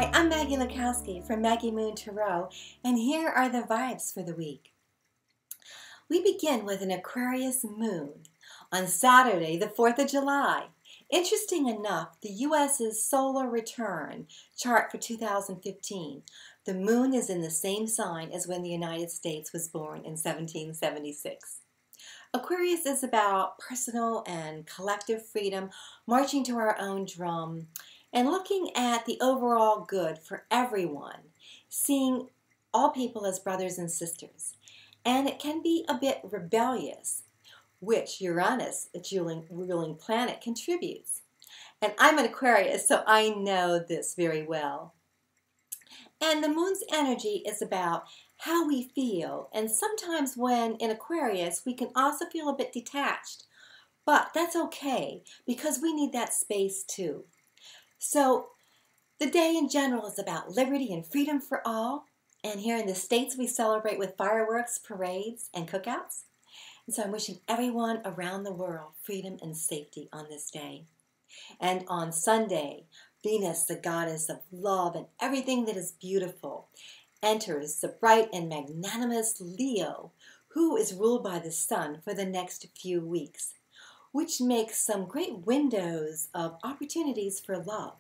Hi, I'm Maggie Lukowski from Maggie Moon Tarot, and here are the vibes for the week. We begin with an Aquarius moon on Saturday, the 4th of July. Interesting enough, the U.S.'s solar return chart for 2015, the moon is in the same sign as when the United States was born in 1776. Aquarius is about personal and collective freedom, marching to our own drum, and looking at the overall good for everyone, seeing all people as brothers and sisters. And it can be a bit rebellious, which Uranus, its ruling planet, contributes. And I'm an Aquarius, so I know this very well. And the moon's energy is about how we feel. And sometimes when in Aquarius, we can also feel a bit detached. But that's okay, because we need that space too. So the day in general is about liberty and freedom for all. And here in the States, we celebrate with fireworks, parades, and cookouts. And so I'm wishing everyone around the world freedom and safety on this day. And on Sunday, Venus, the goddess of love and everything that is beautiful, enters the bright and magnanimous Leo, who is ruled by the sun for the next few weeks, which makes some great windows of opportunities for love.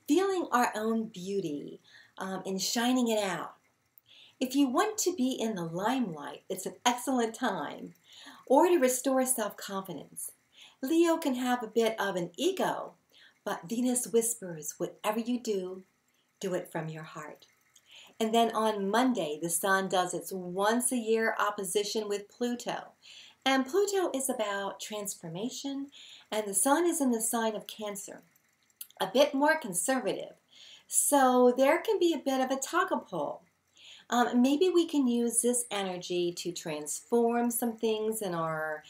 Feeling our own beauty and shining it out. If you want to be in the limelight, it's an excellent time, or to restore self-confidence. Leo can have a bit of an ego, but Venus whispers, whatever you do it from your heart. And then on Monday, the sun does its once-a-year opposition with Pluto. And Pluto is about transformation, and the sun is in the sign of Cancer, a bit more conservative. So there can be a bit of a tug-of-pull. Maybe we can use this energy to transform some things in our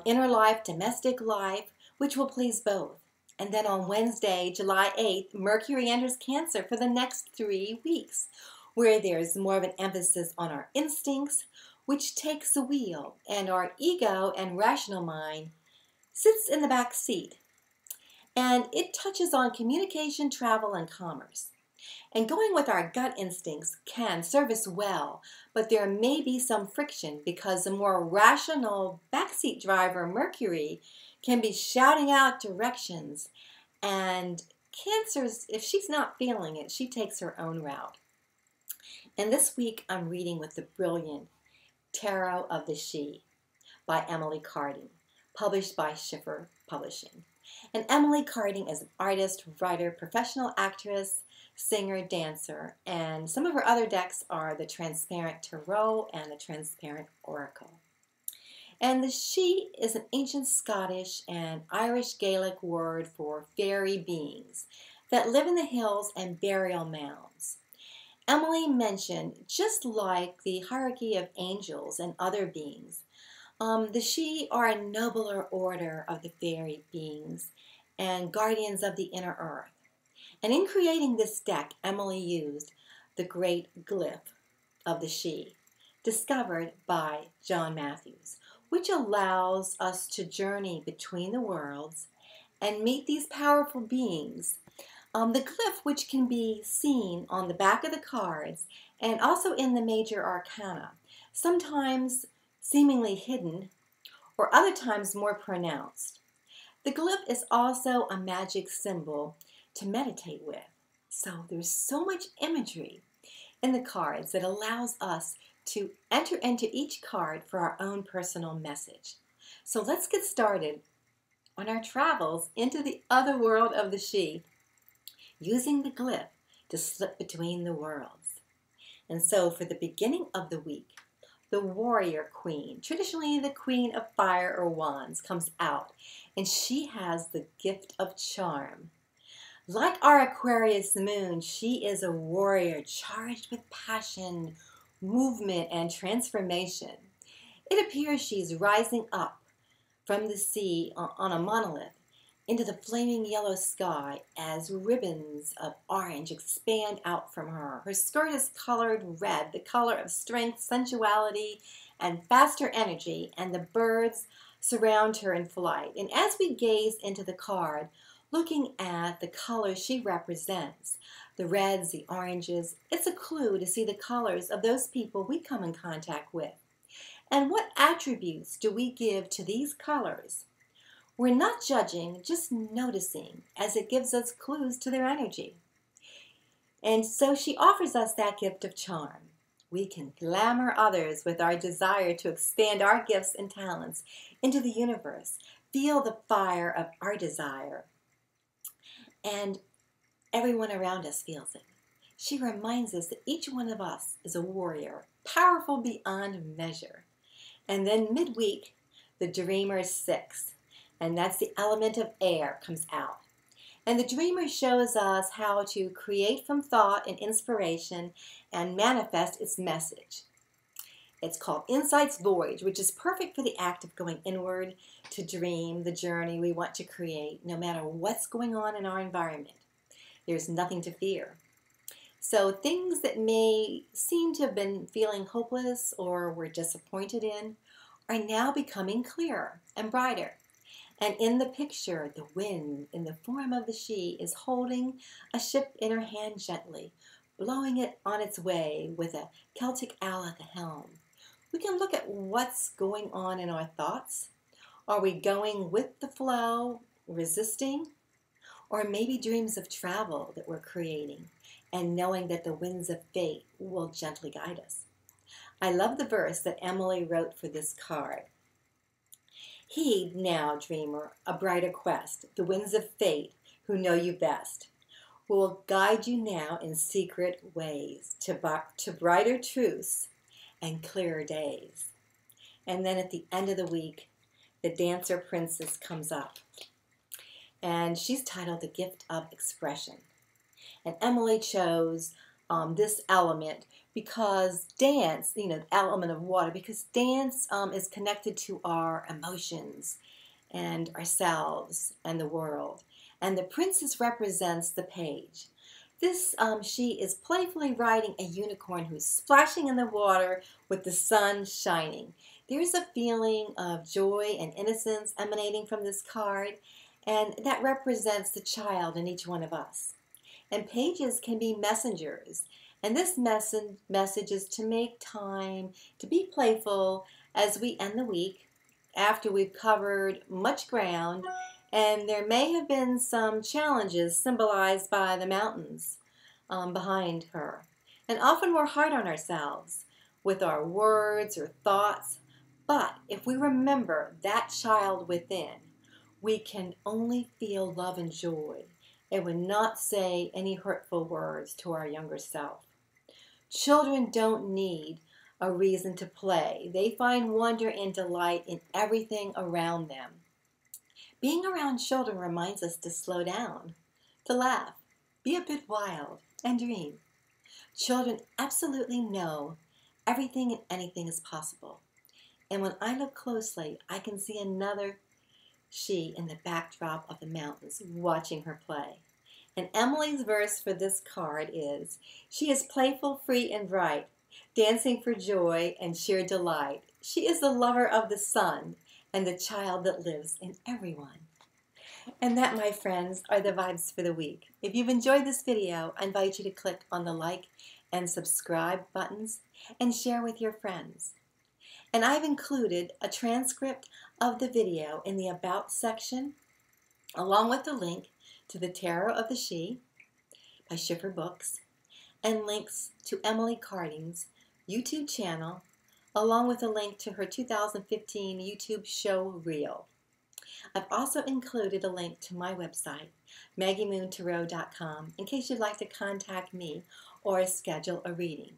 inner life, domestic life, which will please both. And then on Wednesday, July 8th, Mercury enters Cancer for the next 3 weeks, where there's more of an emphasis on our instincts, which takes the wheel, and our ego and rational mind sits in the back seat. And it touches on communication, travel, and commerce. And going with our gut instincts can serve us well, but there may be some friction because the more rational backseat driver, Mercury, can be shouting out directions. And Cancer's, if she's not feeling it, she takes her own route. And this week I'm reading with the brilliant Tarot of the She by Emily Carding, published by Schiffer Publishing. And Emily Carding is an artist, writer, professional actress, singer, dancer, and some of her other decks are the Transparent Tarot and the Transparent Oracle. And the She is an ancient Scottish and Irish Gaelic word for fairy beings that live in the hills and burial mounds. Emily mentioned, just like the hierarchy of angels and other beings, the She are a nobler order of the fairy beings and guardians of the inner earth. And in creating this deck, Emily used the Great Glyph of the She, discovered by John Matthews, which allows us to journey between the worlds and meet these powerful beings. The glyph, which can be seen on the back of the cards and also in the Major Arcana, sometimes seemingly hidden, or other times more pronounced. The glyph is also a magic symbol to meditate with. So there's so much imagery in the cards that allows us to enter into each card for our own personal message. So let's get started on our travels into the other world of the She, using the glyph to slip between the worlds. And so for the beginning of the week, the warrior queen, traditionally the queen of fire or wands, comes out, and she has the gift of charm. Like our Aquarius moon, she is a warrior charged with passion, movement, and transformation. It appears she's rising up from the sea on a monolith into the flaming yellow sky as ribbons of orange expand out from her. Her skirt is colored red, the color of strength, sensuality, and faster energy, and the birds surround her in flight. And as we gaze into the card, looking at the color she represents, the reds, the oranges. It's a clue to see the colors of those people we come in contact with. And what attributes do we give to these colors? We're not judging, just noticing, as it gives us clues to their energy. And so she offers us that gift of charm. We can glamour others with our desire to expand our gifts and talents into the universe. Feel the fire of our desire. And everyone around us feels it. She reminds us that each one of us is a warrior, powerful beyond measure. And then midweek, the Dreamer 6, and that's the element of air, comes out. And the Dreamer shows us how to create from thought and inspiration and manifest its message. It's called Insight's Voyage, which is perfect for the act of going inward to dream the journey we want to create, no matter what's going on in our environment. There's nothing to fear. So things that may seem to have been feeling hopeless or were disappointed in are now becoming clearer and brighter. And in the picture, the wind, in the form of the she, is holding a ship in her hand gently, blowing it on its way with a Celtic owl at the helm. We can look at what's going on in our thoughts. Are we going with the flow, resisting? Or maybe dreams of travel that we're creating and knowing that the winds of fate will gently guide us. I love the verse that Emily wrote for this card. Heed now, dreamer, a brighter quest, the winds of fate who know you best will guide you now in secret ways to brighter truths and clearer days. And then at the end of the week, the Dancer Princess comes up. And she's titled The Gift of Expression. And Emily chose this element because dance, the element of water, because dance is connected to our emotions and ourselves and the world. And the princess represents the page. This, she is playfully riding a unicorn who's splashing in the water with the sun shining. There's a feeling of joy and innocence emanating from this card, and that represents the child in each one of us. And pages can be messengers. And this message is to make time to be playful as we end the week after we've covered much ground, and there may have been some challenges symbolized by the mountains behind her. And often we're hard on ourselves with our words or thoughts, but if we remember that child within, we can only feel love and joy and would not say any hurtful words to our younger self. Children don't need a reason to play. They find wonder and delight in everything around them. Being around children reminds us to slow down, to laugh, be a bit wild, and dream. Children absolutely know everything and anything is possible. And when I look closely, I can see another she in the backdrop of the mountains watching her play. And Emily's verse for this card is, she is playful, free, and bright, dancing for joy and sheer delight. She is the lover of the sun and the child that lives in everyone. And that, my friends, are the vibes for the week. If you've enjoyed this video, I invite you to click on the like and subscribe buttons and share with your friends. And I've included a transcript of the video in the About section, along with the link to The Tarot of the She by Schiffer Books, and links to Emily Carding's YouTube channel, along with a link to her 2015 YouTube show reel. I've also included a link to my website, maggiemoontarot.com, in case you'd like to contact me or schedule a reading.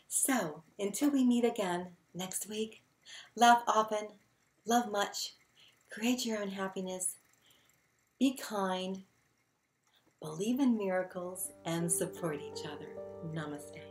So, until we meet again next week, love often, love much, create your own happiness, be kind, believe in miracles, and support each other. Namaste.